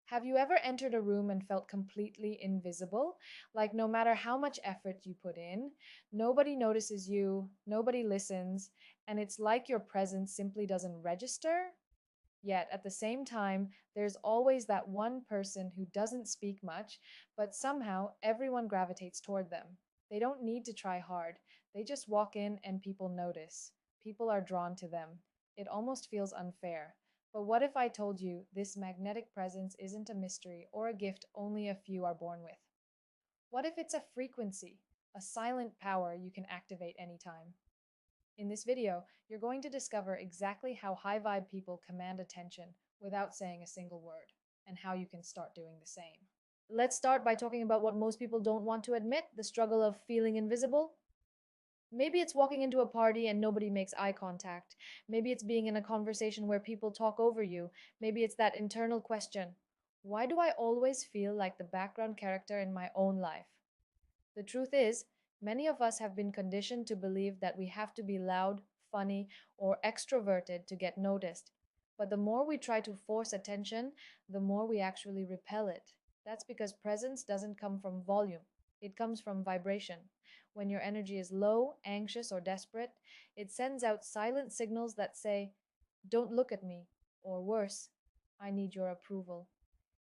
Have you ever entered a room and felt completely invisible? Like, no matter how much effort you put in, nobody notices you, nobody listens, and it's like your presence simply doesn't register? Yet, at the same time, there's always that one person who doesn't speak much, but somehow everyone gravitates toward them. They don't need to try hard, they just walk in and people notice. People are drawn to them. It almost feels unfair. But what if I told you this magnetic presence isn't a mystery or a gift only a few are born with? What if it's a frequency, a silent power you can activate anytime? In this video, you're going to discover exactly how high vibe people command attention without saying a single word, and how you can start doing the same. Let's start by talking about what most people don't want to admit, the struggle of feeling invisible. Maybe it's walking into a party and nobody makes eye contact. Maybe it's being in a conversation where people talk over you. Maybe it's that internal question: why do I always feel like the background character in my own life? The truth is, many of us have been conditioned to believe that we have to be loud, funny, or extroverted to get noticed. But the more we try to force attention, the more we actually repel it. That's because presence doesn't come from volume, it comes from vibration. When your energy is low, anxious, or desperate, it sends out silent signals that say, "Don't look at me," or worse, "I need your approval."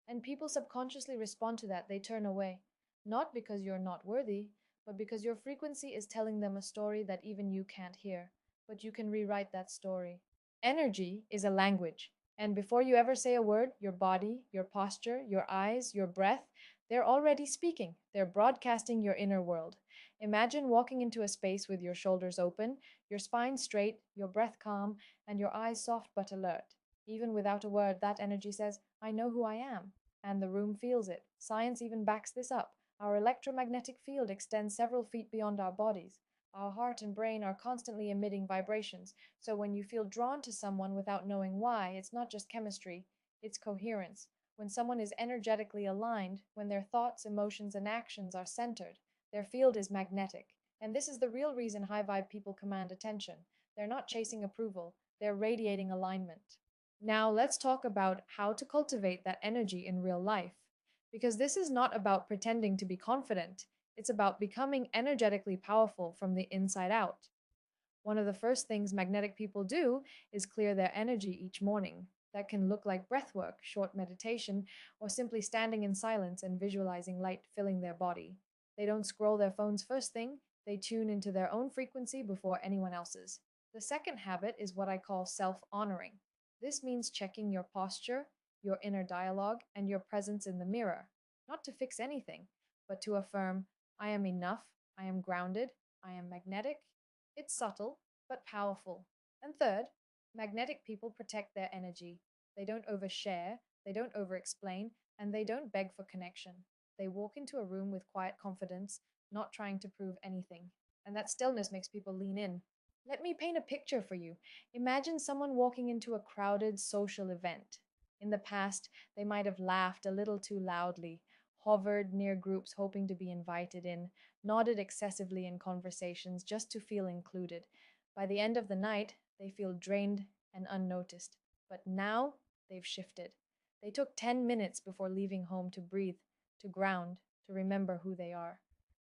And people subconsciously respond to that. They turn away. Not because you're not worthy, but because your frequency is telling them a story that even you can't hear. But you can rewrite that story. Energy is a language. And before you ever say a word, your body, your posture, your eyes, your breath, they're already speaking. They're broadcasting your inner world. Imagine walking into a space with your shoulders open, your spine straight, your breath calm, and your eyes soft but alert. Even without a word, that energy says, "I know who I am." And the room feels it. Science even backs this up. Our electromagnetic field extends several feet beyond our bodies. Our heart and brain are constantly emitting vibrations, so when you feel drawn to someone without knowing why, it's not just chemistry, it's coherence. When someone is energetically aligned, when their thoughts, emotions, and actions are centered, their field is magnetic. And this is the real reason high vibe people command attention. They're not chasing approval, they're radiating alignment. Now, let's talk about how to cultivate that energy in real life. Because this is not about pretending to be confident, it's about becoming energetically powerful from the inside out. One of the first things magnetic people do is clear their energy each morning. That can look like breath work, short meditation, or simply standing in silence and visualizing light filling their body. They don't scroll their phones first thing, they tune into their own frequency before anyone else's. The second habit is what I call self honoring. This means checking your posture, your inner dialogue, and your presence in the mirror, not to fix anything, but to affirm, "I am enough, I am grounded, I am magnetic." It's subtle, but powerful. And third, magnetic people protect their energy. They don't overshare, they don't overexplain, and they don't beg for connection. They walk into a room with quiet confidence, not trying to prove anything. And that stillness makes people lean in. Let me paint a picture for you. Imagine someone walking into a crowded social event. In the past, they might have laughed a little too loudly, hovered near groups hoping to be invited in, nodded excessively in conversations just to feel included. By the end of the night, they feel drained and unnoticed. But now they've shifted. They took 10 minutes before leaving home to breathe, to ground, to remember who they are.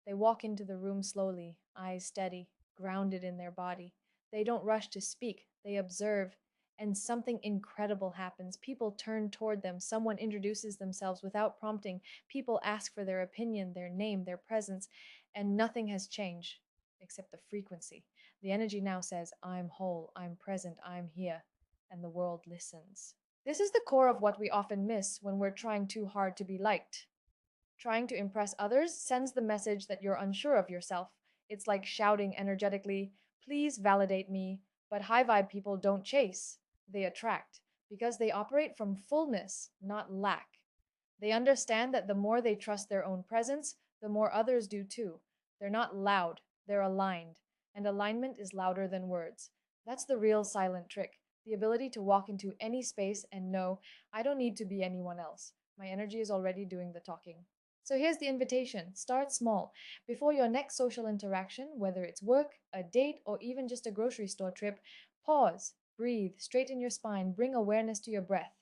They walk into the room slowly, eyes steady, grounded in their body. They don't rush to speak, they observe, and something incredible happens. People turn toward them, someone introduces themselves without prompting, people ask for their opinion, their name, their presence, and nothing has changed except the frequency. The energy now says, "I'm whole, I'm present, I'm here," and the world listens. This is the core of what we often miss when we're trying too hard to be liked. Trying to impress others sends the message that you're unsure of yourself. It's like shouting energetically, "Please validate me." But high vibe people don't chase, they attract, because they operate from fullness, not lack. They understand that the more they trust their own presence, the more others do too. They're not loud, they're aligned. And alignment is louder than words. That's the real silent trick, the ability to walk into any space and know, "I don't need to be anyone else. My energy is already doing the talking." So here's the invitation: start small. Before your next social interaction, whether it's work, a date, or even just a grocery store trip, pause, breathe, straighten your spine, bring awareness to your breath.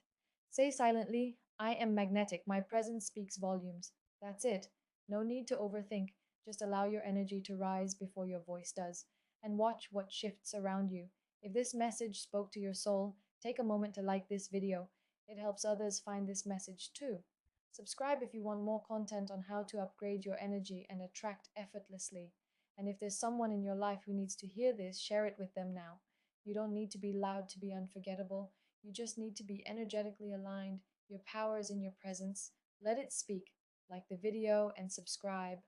Say silently, I am magnetic. My presence speaks volumes. That's it. No need to overthink. Just allow your energy to rise before your voice does, and watch what shifts around you. If this message spoke to your soul, take a moment to like this video. It helps others find this message too. Subscribe if you want more content on how to upgrade your energy and attract effortlessly. And if there's someone in your life who needs to hear this, share it with them now. You don't need to be loud to be unforgettable. You just need to be energetically aligned. Your power is in your presence. Let it speak. Like the video and subscribe.